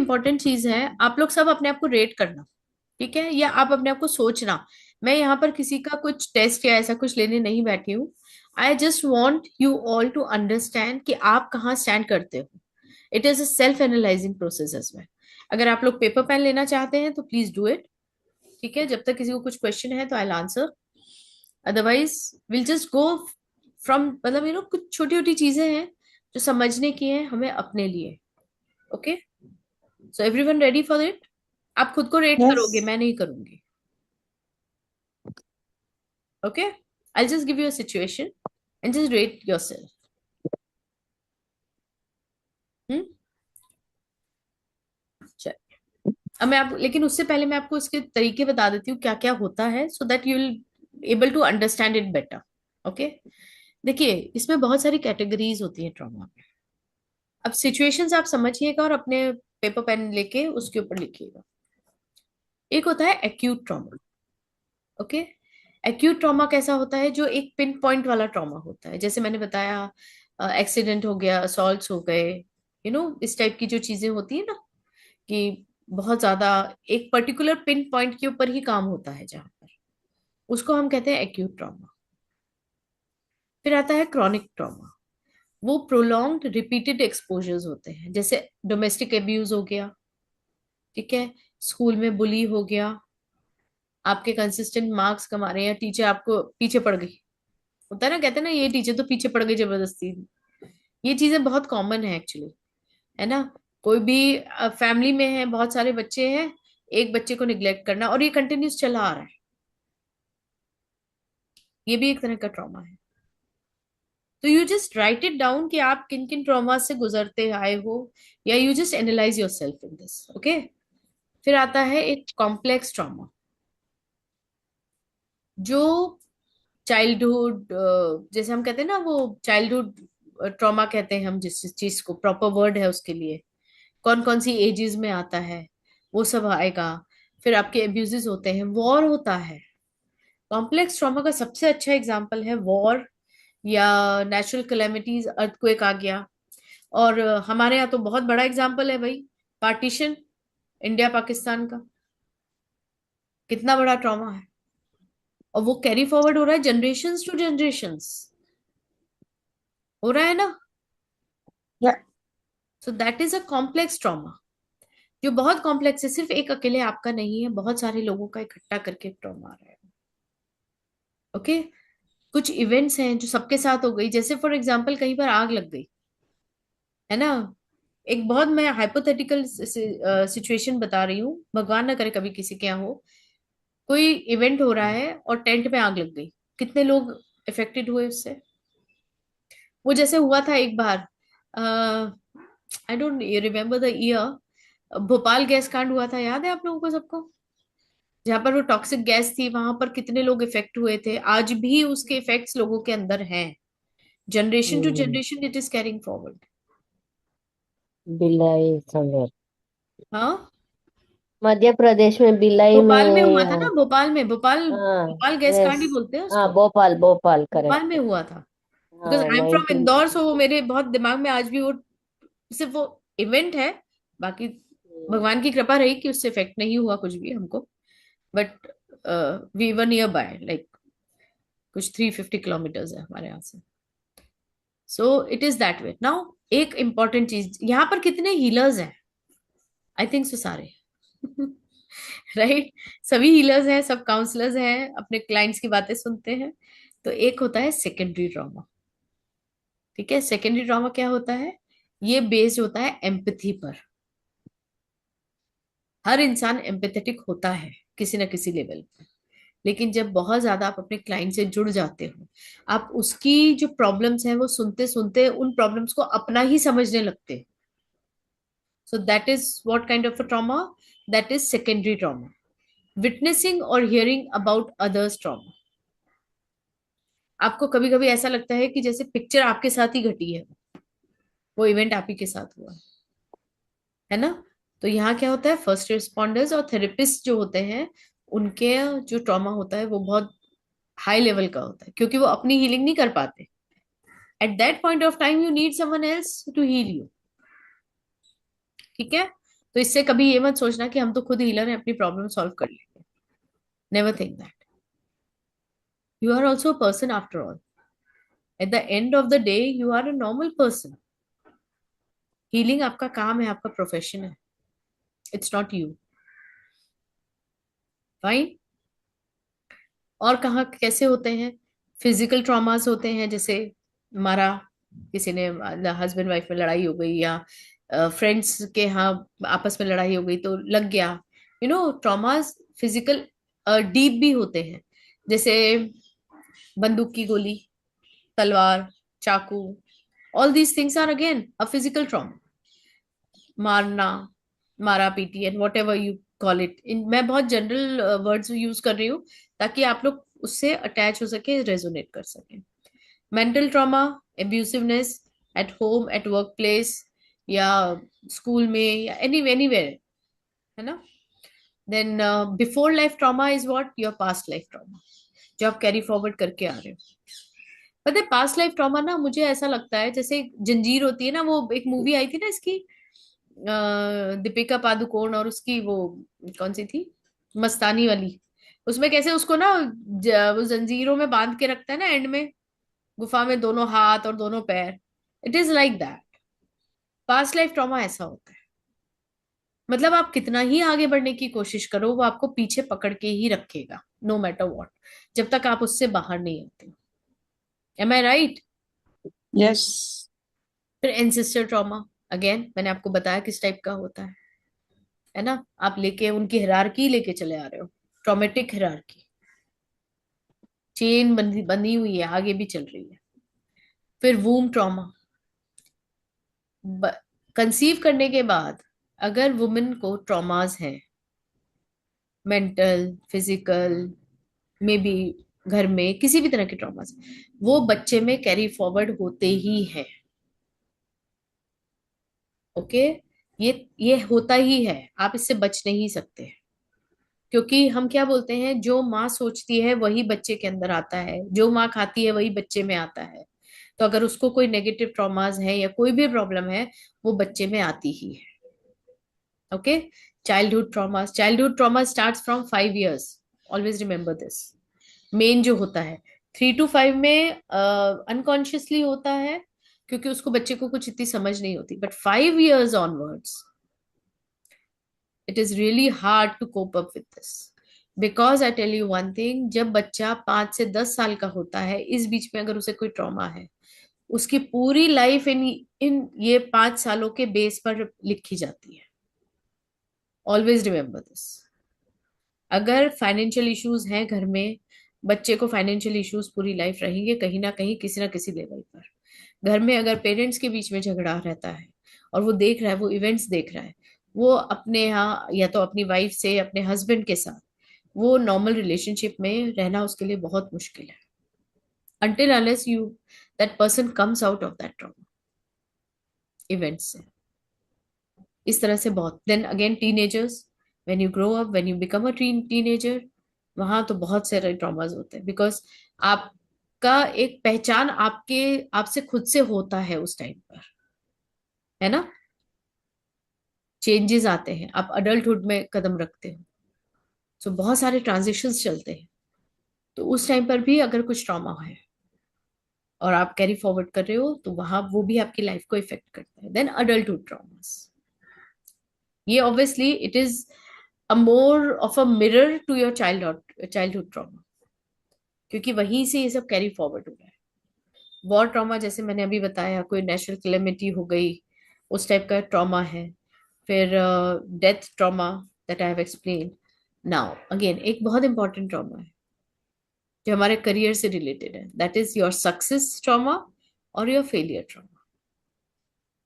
Important चीज है, आप लोग सब अपने आप को रेट करना। ठीक है, या आप अपने आप को सोचना। मैं यहाँ पर किसी का कुछ टेस्ट या ऐसा कुछ लेने नहीं बैठी हूँ। I just want you all to understand कि आप कहाँ स्टैंड करते हो। It is a self analysing process as well. अगर आप लोग पेपर पेन लेना चाहते हैं तो प्लीज डू इट। ठीक है, जब तक किसी को कुछ क्वेश्चन है तो I answer. Otherwise will just go from, मतलब कुछ छोटी छोटी चीजें हैं जो समझने की है हमें अपने लिए। Okay, so everyone ready for it? आप खुद को रेट करोगे, यस। मैं नहीं करूंगी। Okay, I just give you a situation and just rate yourself. Hmm. चल, अब मैं आप, लेकिन उससे पहले मैं आपको इसके तरीके बता देती हूँ क्या क्या होता है, so that you will able to understand it better. Okay, देखिए, इसमें बहुत सारी कैटेगरीज होती है ट्रॉमा में। अब सिचुएशंस आप समझिएगा और अपने पेपर पेन लेके उसके ऊपर लिखिएगा। एक होता है acute trauma. Okay, acute trauma कैसा होता है? जो एक पिन पॉइंट वाला ट्रॉमा होता है, जैसे मैंने बताया, एक्सीडेंट हो गया, असॉल्ट्स हो गए, इस टाइप की जो चीजें होती है ना, कि बहुत ज्यादा एक पर्टिकुलर पिन पॉइंट के ऊपर ही काम होता है जहां पर, उसको हम कहते हैं एक्यूट ट्रॉमा। फिर आता है क्रॉनिक ट्रॉमा। वो प्रोलॉन्ग्ड रिपीटेड एक्सपोजर्स होते हैं, जैसे डोमेस्टिक एब्यूज हो गया। ठीक है, स्कूल में बुली हो गया, आपके कंसिस्टेंट मार्क्स कमा रहे हैं, टीचर आपको पीछे पड़ गई। होता है ना, कहते हैं ना, ये टीचर तो पीछे पड़ गई जबरदस्ती। ये चीजें बहुत कॉमन है एक्चुअली, है ना। कोई भी फैमिली में है, बहुत सारे बच्चे हैं, एक बच्चे को निग्लेक्ट करना, और ये कंटिन्यूस चला आ रहा है। ये भी एक तरह का ट्रॉमा है। तो you just right it down कि आप किन किन ट्रॉमा से गुजरते आए हो, या you just analyse your self in this. Okay, फिर आता है एक कॉम्प्लेक्स ट्रॉमा, जो चाइल्डहुड, जैसे हम कहते हैं ना, वो चाइल्डहुड ट्रॉमा कहते हैं हम, जिस चीज को प्रॉपर वर्ड है उसके लिए, कौन कौन सी एजेस में आता है, वो सब आएगा। फिर आपके अब्यूजेस होते हैं, वॉर होता है। कॉम्प्लेक्स ट्रॉमा का सबसे अच्छा एग्जांपल है वॉर, या नेचुरल कैलेमिटीज, अर्थक्वेक आ गया। और हमारे यहाँ तो बहुत बड़ा एग्जांपल है भाई, पार्टीशन, इंडिया पाकिस्तान का। कितना बड़ा ट्रॉमा है, और वो कैरी फॉरवर्ड हो रहा है जनरेशन्स टू जनरेशन्स, हो रहा है ना। या so that is a complex trauma, जो बहुत कॉम्प्लेक्स है, सिर्फ एक अकेले आपका नहीं है, बहुत सारे लोगों का इकट्ठा करके ट्रॉमा आ रहा है। ओके, कुछ इवेंट्स हैं जो सबके साथ हो गई, जैसे फॉर एग्जांपल कहीं पर आग लग गई, है ना। एक बहुत मैं हाइपोथेटिकल सिचुएशन बता रही हूँ, भगवान ना करे कभी किसी के यहाँ हो। कोई इवेंट हो रहा है और टेंट में आग लग गई, कितने लोग इफेक्टेड हुए उससे? वो जैसे हुआ था एक बार, I don't remember the year, Bhopal gas कांड हुआ था, याद है आप लोगों को सबको? जहां पर वो टॉक्सिक गैस थी, वहां पर कितने लोग इफेक्ट हुए थे, आज भी उसके इफेक्ट्स लोगों के अंदर हैं। Generation to generation it is carrying forward. Bhilai somewhere. हाँ, मध्य प्रदेश में भिलाई भोपाल में हुआ में। था ना, भोपाल में, भोपाल हाँ। भोपाल गैस कांड ही यस। बोलते हैं हाँ, उसको। भोपाल भोपाल भोपाल करेक्ट। में हुआ था, बिकॉज हाँ, आई एम फ्रॉम 19। इंदौर, सो वो मेरे बहुत दिमाग में आज भी वो, सिर्फ वो इवेंट है। बाकी भगवान की कृपा रही कि उससे इफेक्ट नहीं हुआ कुछ भी हमको। But we were nearby, like कुछ 350 किलोमीटर्स है हमारे यहाँ से। So it is that way now. एक इंपॉर्टेंट चीज, यहाँ पर कितने हीलर्स हैं? आई थिंक सो सारे। राइट, सभी हीलर्स हैं, सब काउंसलर्स हैं, अपने क्लाइंट्स की बातें सुनते हैं। तो एक होता है सेकेंडरी ट्रॉमा। ठीक है, सेकेंडरी ट्रॉमा क्या होता है? ये बेस्ड होता है एम्पथी पर। हर इंसान एम्पैथेटिक होता है किसी ना किसी लेवल पर, लेकिन जब बहुत ज्यादा आप अपने क्लाइंट से जुड़ जाते हो, आप उसकी जो प्रॉब्लम्स हैं वो सुनते सुनते उन प्रॉब्लम्स को अपना ही समझने लगते हैं। So that is what kind of a trauma? That is secondary trauma. Witnessing और हियरिंग अबाउट अदर्स ट्रॉमा। आपको कभी कभी ऐसा लगता है कि जैसे पिक्चर आपके साथ ही घटी है, वो इवेंट आप ही के साथ हुआ है ना। तो यहाँ क्या होता है, फर्स्ट रिस्पॉन्डर्स और थेरेपिस्ट जो होते हैं, उनके जो ट्रॉमा होता है वो बहुत हाई लेवल का होता है, क्योंकि वो अपनी हीलिंग नहीं कर पाते। At that point of time you need someone else to heal you. ठीक है, तो इससे कभी ये मत सोचना कि हम तो खुद हीलर हैं, अपनी प्रॉब्लम सॉल्व कर लेंगे। Never think that. You are also a person after all. At the end of the day you are a normal person. Healing आपका काम है, आपका प्रोफेशन है। It's not you. फाइन। और कहाँ कैसे होते हैं? फिजिकल ट्रॉमास होते हैं, जैसे मारा, किसी ने, हस्बैंड वाइफ में लड़ाई हो गई, या फ्रेंड्स के यहाँ आपस में लड़ाई हो गई तो लग गया। ट्रॉमास फिजिकल डीप भी होते हैं, जैसे बंदूक की गोली, तलवार, चाकू। All these things are again a physical trauma. मारना, मारा पीटी and whatever you call it, मैं बहुत जनरल वर्ड्स यूज कर रही हूँ ताकि आप लोग उससे अटैच हो सके, रेजोनेट कर सके। Mental trauma, abusiveness at home, at work place, या स्कूल में, या एनीवेयर, है ना। Then before life trauma is what? Your past life trauma, जो आप कैरी फॉरवर्ड करके आ रहे हो। पता है, पास्ट लाइफ ट्रॉमा ना, मुझे ऐसा लगता है जैसे जंजीर होती है ना, वो एक मूवी आई थी ना इसकी, दीपिका पादुकोण और उसकी, वो कौन सी थी, मस्तानी वाली। उसमें कैसे उसको ना वो जंजीरों में बांध के रखता है ना एंड में, गुफा में, दोनों हाथ और दोनों पैर। It is like that. Past life trauma ऐसा होता है। मतलब आप कितना ही आगे बढ़ने की कोशिश करो, वो आपको पीछे पकड़ के ही रखेगा, नो मैटर व्हाट, जब तक आप उससे बाहर नहीं आते। एम आई राइट? यस। फिर एंसेस्टर ट्रॉमा, अगेन मैंने आपको बताया किस टाइप का होता है ना। आप लेके उनकी हिरारकी लेके चले आ रहे हो, ट्रॉमेटिक हिरारकी, चेन बंधी बंधी हुई है, आगे भी चल रही है। फिर वूम ट्रॉमा, कंसीव करने के बाद अगर वुमेन को ट्रॉमास हैं, मेंटल, फिजिकल, मे बी घर में किसी भी तरह के ट्रॉमास, वो बच्चे में कैरी फॉरवर्ड होते ही है। ओके, ये होता ही है, आप इससे बच नहीं सकते। क्योंकि हम क्या बोलते हैं, जो माँ सोचती है वही बच्चे के अंदर आता है, जो माँ खाती है वही बच्चे में आता है। तो अगर उसको कोई नेगेटिव ट्रॉमास है या कोई भी प्रॉब्लम है, वो बच्चे में आती ही है। Okay. Childhood trauma starts from 5 years। Always remember this. Main जो होता है 3 to 5 में अनकॉन्शियसली होता है, क्योंकि उसको बच्चे को कुछ इतनी समझ नहीं होती, but 5 years onwards it is really hard to cope up with this. Because I tell you one thing, जब बच्चा 5 से 10 साल का होता है, इस बीच में अगर उसे कोई ट्रॉमा है, उसकी पूरी लाइफ इन इन ये 5 सालों के बेस पर लिखी जाती है। Always remember this. अगर फाइनेंशियल इश्यूज हैं घर में, बच्चे को फाइनेंशियल इश्यूज पूरी लाइफ रहेंगे, कहीं ना किसी लेवल पर। घर में अगर पेरेंट्स के बीच में झगड़ा रहता है, और वो देख रहा है, वो इवेंट्स देख रहा है, वो अपने यहाँ या तो अपनी वाइफ से, अपने हस्बैंड के साथ, वो नॉर्मल रिलेशनशिप में रहना उसके लिए बहुत मुश्किल है, until unless you that person comes out of that trauma event से। इस तरह से बहुत। Then again teenagers, when you grow up, when you become a teenager, वहां तो बहुत सारे ट्रॉमास होते हैं, बिकॉज आपका एक पहचान आपके आपसे खुद से होता है उस टाइम पर, है ना। चेंजेस आते हैं, आप अडल्टहुड में कदम रखते हो, तो बहुत सारे ट्रांजिशंस चलते हैं। तो उस टाइम पर भी अगर कुछ ट्रॉमा है और आप कैरी फॉरवर्ड कर रहे हो, तो वहां वो भी आपकी लाइफ को इफेक्ट करता है। देन अडल्टहुड ट्रॉमास, ये obviously it is a more of a mirror to your childhood trauma, क्योंकि वहीं से ये सब कैरी फॉरवर्ड हो रहा है। वॉर ट्रॉमा, जैसे मैंने अभी बताया, कोई नेचुरल कैलेमिटी हो गई, उस टाइप का ट्रॉमा है। फिर death trauma, that I have explain. Now again एक बहुत इंपॉर्टेंट ट्रॉमा है जो हमारे करियर से रिलेटेड है, that is your success trauma और योर फेलियर ट्रॉमा।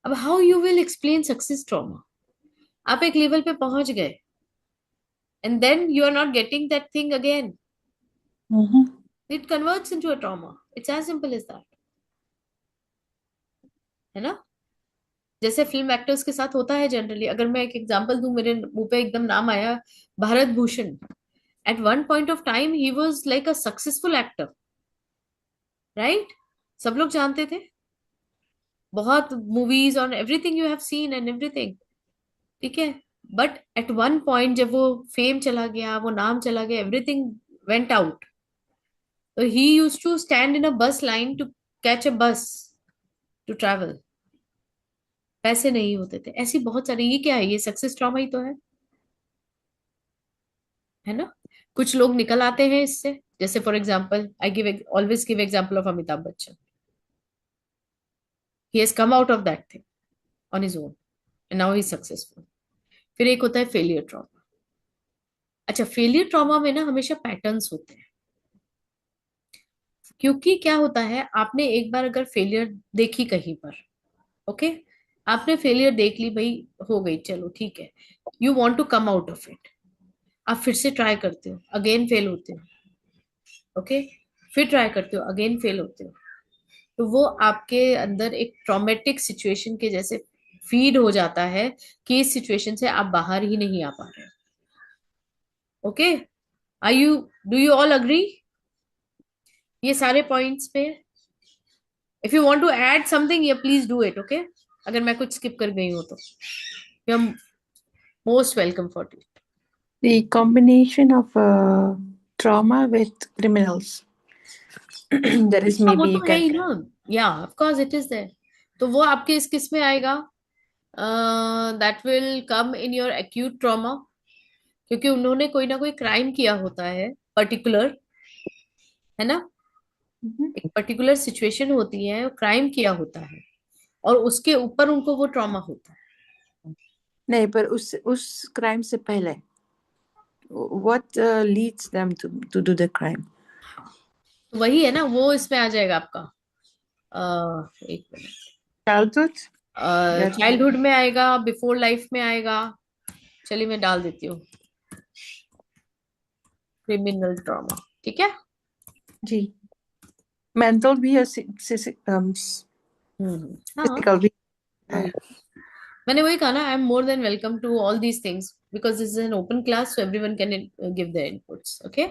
अब how you will explain success trauma? आप एक लेवल पे पहुंच गए, and then you are not getting that thing again. It converts into a trauma. It's as simple as that. है ना। जैसे फिल्म एक्टर्स के साथ होता है जनरली, अगर मैं एक एग्जांपल दूं, मेरे मुंह पे एकदम नाम आया, Bharat Bhushan. At one point of time he was like a successful actor, right. सब लोग जानते थे, बहुत मूवीज और everything you have seen and everything, ठीक है। बट एट वन पॉइंट जब वो फेम चला गया, वो नाम चला गया, एवरीथिंग वेंट आउट, तो ही यूज टू स्टैंड इन अ बस लाइन टू कैच अ बस टू ट्रैवल। पैसे नहीं होते थे, ऐसी बहुत सारी, ये क्या है, ये सक्सेस ट्रॉमा ही तो है ना। कुछ लोग निकल आते हैं इससे, जैसे for example I give always give example of Amitabh Bachchan. He has come out of that thing on his own and now he successful. फिर एक होता है फेलियर ट्रॉमा। अच्छा, फेलियर ट्रॉमा में ना हमेशा पैटर्न्स होते हैं, क्योंकि क्या होता है, आपने एक बार अगर फेलियर देखी कहीं पर, ओके, आपने फेलियर देख ली भाई, हो गई, चलो ठीक है, you want to come out of it. आप फिर से ट्राई करते हो, अगेन फेल होते हो, ओके, फिर ट्राई करते हो, अगेन फेल होते हो। तो वो आपके अंदर एक ट्रॉमेटिक सिचुएशन के जैसे फीड हो जाता है कि इस सिचुएशन से आप बाहर ही नहीं आ पा रहे। Okay, are you, do you all agree ये सारे पॉइंट्स पे? If you want to add something, yeah please do it, okay. अगर मैं कुछ स्किप कर गई हूँ तो you are most welcome for it. The combination of trauma with criminals. That is हाँ, वो maybe you तो है can. ही ना, या of course it is there. तो वो आपके इस किस में आएगा? That will come in your acute trauma, क्योंकि उन्होंने कोई ना कोई क्राइम किया होता है पर्टिकुलर, है ना। Mhm. एक पर्टिकुलर सिचुएशन होती है, क्राइम किया होता है, और उसके ऊपर उनको वो ट्रॉमा होता है। नहीं, पर उस crime से पहले what leads them to do the crime? तो वही है ना, वो इसमें आ जाएगा आपका, एक मिनट, Childhood? या चाइल्डहुड में आएगा, बिफोर लाइफ में आएगा। चलिए मैं डाल देती हूँ क्रिमिनल ट्रॉमा, ठीक है। जी, mental भी है, हाँ, physical भी है. वही, मैंने वही कहा ना, I am more than welcome to all these things because this is an open class, so everyone can give their inputs, okay.